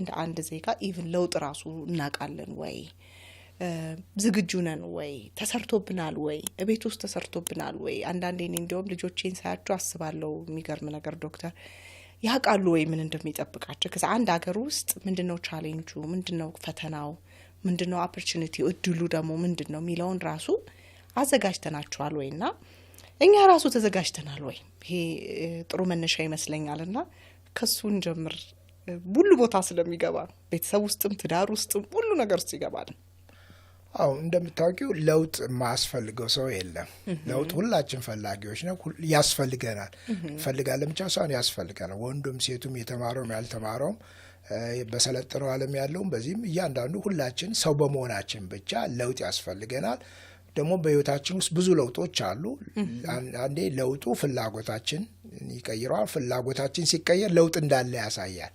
እንደ አንድ ዜጋ ኢቭን ለውጥ ራሱ እናውቃለን ወይ? ዝግጁ ነን ወይ? ተሰርቶብናል ወይ? ቤት ውስጥ ተሰርቶብናል ወይ? አንዳንዴ እኔ እንዲያውም ልጆቼን ሳያቸው አስባለሁ። የሚገርም ነገር ዶክተር ያውቃሉ ወይ ምን እንደሚጠብቃቸው? ከዛ አንድ ሀገር ውስጥ ምንድነው ቻሌንጁ፣ ምንድነው ፈተናው፣ ምንድነው ኦፖርቹኒቲው፣ እድሉ ደግሞ ምንድነው የሚለውን ራሱ አዘጋጅተናቸዋል ወይና እኛ ራሱ ተዘጋጅተናል ወይ? ይሄ ጥሩ መነሻ ይመስለኛልና ከሱን ጀምር። ሁሉ ቦታ ስለሚገባ ቤተሰብ ውስጥም ትዳር ውስጥም ሁሉ ነገር ውስጥ ይገባል። አዎ እንደምታውቂው ለውጥ ማስፈልገው ሰው የለም። ለውጥ ሁላችን ፈላጊዎች ነው። ያስፈልገናል። ፈልጋለን ብቻ ሳይሆን ያስፈልገናል። ወንዱም ሴቱም የተማረውም ያልተማረውም በሰለጠነው ዓለም ያለውም በዚህም እያንዳንዱ ሁላችን ሰው በመሆናችን ብቻ ለውጥ ያስፈልገናል። ደግሞ በህይወታችን ውስጥ ብዙ ለውጦች አሉ። አንዴ ለውጡ ፍላጎታችን ይቀይረዋል። ፍላጎታችን ሲቀየር ለውጥ እንዳለ ያሳያል።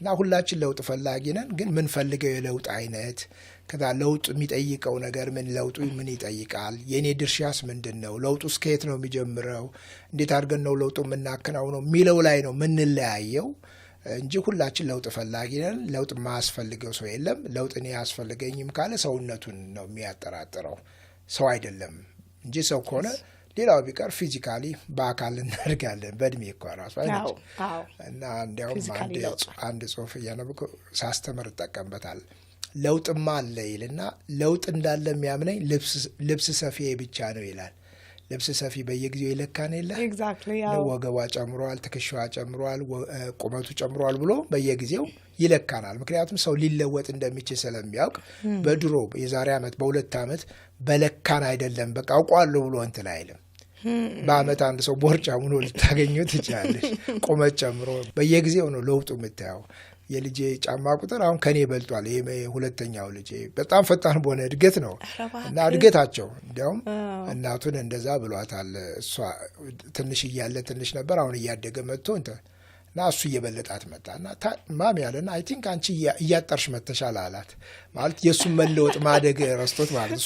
እና ሁላችን ለውጥ ፈላጊ ነን። ግን ምን ፈልገው የለውጥ አይነት ከዛ ለውጥ የሚጠይቀው ነገር ምን ለውጡ ምን ይጠይቃል? የኔ ድርሻስ ምንድነው? ለውጡ ከየት ነው የሚጀምረው? እንዴት አድርገን ነው ለውጡ የምናከናውነው የሚለው ላይ ነው ምንለያየው እንጂ ሁላችን ለውጥ ፈላጊ ነን። ለውጥ ማያስፈልገው ሰው የለም። ለውጥ እኔ ያስፈልገኝም ካለ ሰውነቱን ነው የሚያጠራጥረው፣ ሰው አይደለም እንጂ ሰው ከሆነ ሌላው ቢቀር ፊዚካሊ በአካል እናድጋለን። በእድሜ እኮ ራሱ አይደል? እና እንዲያውም አንድ ጽሁፍ እያነበብኩ ሳስተምር እጠቀምበታል። ለውጥማ አለ ይልና ለውጥ እንዳለ የሚያምነኝ ልብስ ሰፊ ብቻ ነው ይላል። ልብስ ሰፊ በየጊዜው ይለካን የለ? ወገቧ ጨምሯል፣ ትከሻዋ ጨምሯል፣ ቁመቱ ጨምሯል ብሎ በየጊዜው ይለካናል። ምክንያቱም ሰው ሊለወጥ እንደሚችል ስለሚያውቅ በድሮ የዛሬ ዓመት በ2 ዓመት በለካን አይደለም በቃ አውቋለሁ ብሎ እንትን አይልም። በአመት አንድ ሰው ቦርጫም ሆኖ ልታገኙት ትችላለሽ። ቁመት ጨምሮ በየጊዜው ነው ለውጡ የምታየው። የልጄ ጫማ ቁጥር አሁን ከኔ በልጧል። ሁለተኛው ልጄ በጣም ፈጣን በሆነ እድገት ነው እና እድገታቸው እንዲያውም እናቱን እንደዛ ብሏታል። እሷ ትንሽ እያለ ትንሽ ነበር፣ አሁን እያደገ መጥቶ እና እሱ እየበለጣት መጣና ማም ያለና አይ ቲንክ አንቺ እያጠርሽ መተሻል አላት። ማለት የእሱን መለወጥ ማደግ ረስቶት ማለት